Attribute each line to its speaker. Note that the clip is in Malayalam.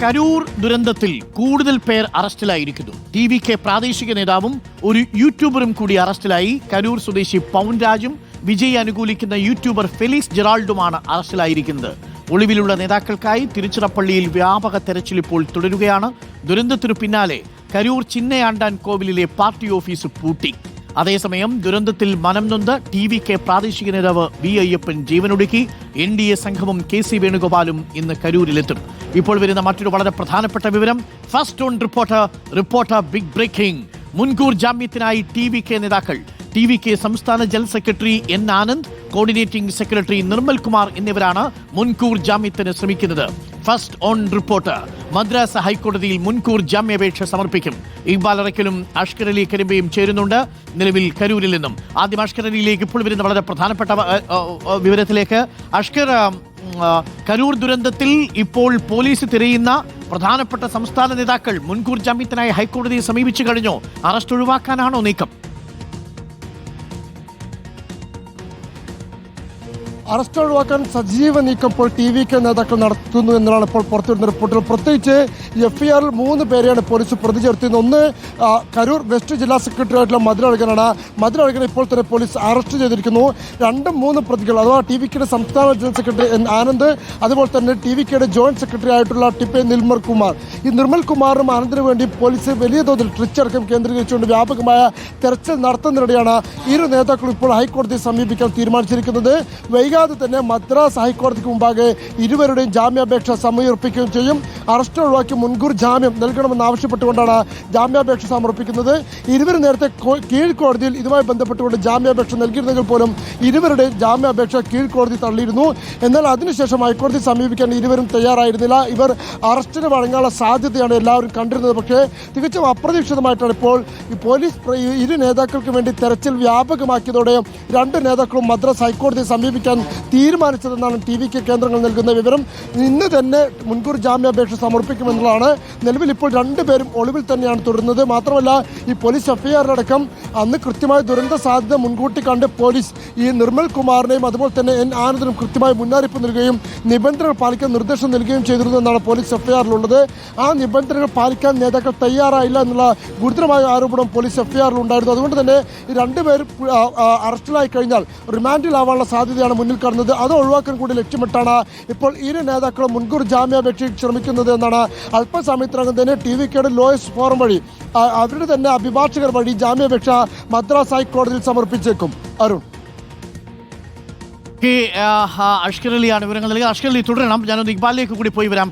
Speaker 1: കരൂർ ദുരന്തത്തിൽ കൂടുതൽ പേർ അറസ്റ്റിലായിരിക്കുന്നു. ടി.വി.കെ പ്രാദേശിക നേതാവും ഒരു യൂട്യൂബറും കൂടി അറസ്റ്റിലായി. കരൂർ സ്വദേശി പൗൻരാജും വിജയ് അനുകൂലിക്കുന്ന യൂട്യൂബർ ഫെലിക്സ് ജെറാൾഡുമാണ് അറസ്റ്റിലായിരിക്കുന്നത്. ഒളിവിലുള്ള നേതാക്കൾക്കായി തിരുച്ചിറപ്പള്ളിയിൽ വ്യാപക തെരച്ചിൽ ഇപ്പോൾ തുടരുകയാണ്. ദുരന്തത്തിനു പിന്നാലെ കരൂർ ചിന്നയാണ്ടാൻ കോവിലിലെ പാർട്ടി ഓഫീസ് പൂട്ടി. അതേസമയം ദുരന്തത്തിൽ മനം നൊന്ത് ടി.വി.കെ പ്രാദേശിക നേതാവ് വി അയ്യപ്പൻ ജീവനൊടുക്കി. NDA സംഘവും KC വേണുഗോപാലും ഇന്ന് കരൂരിലെത്തും. ഇപ്പോൾ വരുന്ന മറ്റൊരു വളരെ പ്രധാനപ്പെട്ട വിവരം. First on reporter big breaking. മുൻകൂർ ജാമ്യത്തിനായി ടി.വി.കെ നേതാക്കൾ. ടി.വി.കെ സംസ്ഥാന general secretary N Anand, coordinating secretary Nirmal Kumar എന്നിവരാണ് മുൻകൂർ ജാമ്യത്തിന് ശ്രമിക്കുന്നത്. ഫസ്റ്റ് ഓൺ റിപ്പോർട്ടർ മദ്രാസ് ഹൈക്കോടതിയിൽ മുൻകൂർ ജാമ്യാപേക്ഷ സമർപ്പിക്കും. ഇക്ബാൽ അറക്കലും അഷ്കർ അലി കരിമ്പയും ചേരുന്നുണ്ട് നിലവിൽ കരൂരിൽ നിന്നും. ആദ്യം അഷ്കർ അലിയിലേക്ക് ഇപ്പോൾ വരുന്ന വളരെ പ്രധാനപ്പെട്ട വിവരത്തിലേക്ക്. അഷ്കർ, കരൂർ ദുരന്തത്തിൽ ഇപ്പോൾ പോലീസ് തിരയുന്ന പ്രധാനപ്പെട്ട സംസ്ഥാന നേതാക്കൾ മുൻകൂർ ജാമ്യത്തിനായി ഹൈക്കോടതിയെ സമീപിച്ചു കഴിഞ്ഞോ? അറസ്റ്റ് ഒഴിവാക്കാനാണോ നീക്കം?
Speaker 2: അറസ്റ്റ് ഒഴിവാക്കാൻ സജീവ നീക്കം ഇപ്പോൾ ടി.വി.കെ നേതാക്കൾ നടത്തുന്നു എന്നതാണ് ഇപ്പോൾ പുറത്തുവരുന്ന റിപ്പോർട്ടുകൾ. പ്രത്യേകിച്ച് FIR 3 പേരെയാണ് പോലീസ് പ്രതി ചേർത്തിരുന്നത്. ഒന്ന് കരൂർ വെസ്റ്റ് ജില്ലാ സെക്രട്ടറി ആയിട്ടുള്ള മധുരഴകനാണ്. മധുരഴകനെ ഇപ്പോൾ തന്നെ പോലീസ് അറസ്റ്റ് ചെയ്തിരിക്കുന്നു. 2-3 പ്രതികൾ, അഥവാ ടി.വി.കെയുടെ സംസ്ഥാന ജനറൽ സെക്രട്ടറി N ആനന്ദ്, അതുപോലെ തന്നെ ടി.വി.കെയുടെ ജോയിന്റ് സെക്രട്ടറി ആയിട്ടുള്ള നിർമ്മൽ കുമാർ. ഈ നിർമ്മൽ കുമാറിനും ആനന്ദിനു വേണ്ടി പോലീസ് വലിയ തോതിൽ ട്രിച്ചടക്കം കേന്ദ്രീകരിച്ചുകൊണ്ട് വ്യാപകമായ തെരച്ചിൽ നടത്തുന്നതിനിടെയാണ് ഇരു നേതാക്കളും ഇപ്പോൾ ഹൈക്കോടതിയെ സമീപിക്കാൻ തീരുമാനിച്ചിരിക്കുന്നത്. വൈകാതെ തന്നെ മദ്രാസ് ഹൈക്കോടതിക്ക് മുമ്പാകെ ഇരുവരുടെയും ജാമ്യാപേക്ഷ സമർപ്പിക്കുകയും ചെയ്യും. അറസ്റ്റ് ഒഴിവാക്കി മുൻകൂർ ജാമ്യം നൽകണമെന്ന് ആവശ്യപ്പെട്ടുകൊണ്ടാണ് ജാമ്യാപേക്ഷ സമർപ്പിക്കുന്നത്. ഇരുവരും നേരത്തെ കീഴ്ക്കോടതിയിൽ ഇതുമായി ബന്ധപ്പെട്ടുകൊണ്ട് ജാമ്യാപേക്ഷ നൽകിയിരുന്നെങ്കിൽ പോലും ഇരുവരുടെ ജാമ്യാപേക്ഷ കീഴ്ക്കോടതി തള്ളിയിരുന്നു. എന്നാൽ അതിനുശേഷം ഹൈക്കോടതി സമീപിക്കാൻ ഇരുവരും തയ്യാറായിരുന്നില്ല. ഇവർ അറസ്റ്റിന് വഴങ്ങാനുള്ള സാധ്യതയാണ് എല്ലാവരും കണ്ടിരുന്നത്. പക്ഷേ തികച്ചും അപ്രതീക്ഷിതമായിട്ടാണ് ഇപ്പോൾ ഈ പോലീസ് ഇരു നേതാക്കൾക്ക് വേണ്ടി തെരച്ചിൽ വ്യാപകമാക്കിയതോടെ 2 നേതാക്കളും മദ്രാസ് ഹൈക്കോടതിയെ സമീപിക്കാൻ തീരുമാനിച്ചതെന്നാണ് ടി.വി.കെ കേന്ദ്രങ്ങൾ നൽകുന്ന വിവരം. ഇന്ന് തന്നെ മുൻകൂർ ജാമ്യാപേക്ഷ സമർപ്പിക്കുമെന്നുള്ളതാണ്. നിലവിൽ ഇപ്പോൾ 2 പേരും ഒളിവിൽ തന്നെയാണ് തുടരുന്നത്. മാത്രമല്ല ഈ പോലീസ് FIR-അടക്കം അന്ന് കൃത്യമായ ദുരന്ത സാധ്യത മുൻകൂട്ടി കണ്ട് പോലീസ് ഈ നിർമ്മൽ കുമാറിനെയും അതുപോലെ തന്നെ N ആനന്ദിനും കൃത്യമായി മുന്നറിയിപ്പ് നൽകുകയും നിബന്ധനകൾ പാലിക്കാൻ നിർദ്ദേശം നൽകുകയും ചെയ്തിരുന്നു എന്നാണ് പോലീസ് FIR-ലുള്ളത്. ആ നിബന്ധനകൾ പാലിക്കാൻ നേതാക്കൾ തയ്യാറായില്ല എന്നുള്ള ഗുരുതരമായ ആരോപണം പോലീസ് FIR-ൽ ഉണ്ടായിരുന്നു. അതുകൊണ്ട് തന്നെ ഈ 2 പേർ അറസ്റ്റിലായി കഴിഞ്ഞാൽ റിമാൻഡിലാവാനുള്ള സാധ്യതയാണ് മുന്നിൽ കാണുന്നത്. അത് ഒഴിവാക്കാൻ കൂടി ലക്ഷ്യമിട്ടാണ് ഇപ്പോൾ ഇരു നേതാക്കളും മുൻകൂർ ജാമ്യാപേക്ഷയ്ക്ക് ശ്രമിക്കുന്നത് എന്നാണ് അല്പസമയത്തിനകം തന്നെ ടി.വി.കെയുടെ ലോയേഴ്സ് ഫോറം വഴി അവരുടെ തന്നെ അഭിഭാഷകർ വഴി ജാമ്യാപേക്ഷ മദ്രാസ് ഹൈക്കോടതിയിൽ സമർപ്പിച്ചേക്കും. അരുൺ,
Speaker 1: അഷ്കർ അലിയാണ് വിവരങ്ങൾ നൽകുക. അഷ്കർ അലി തുടരണം. ഞാനൊന്ന് ഇക്ബാലിലേക്ക് കൂടി പോയി വരാം.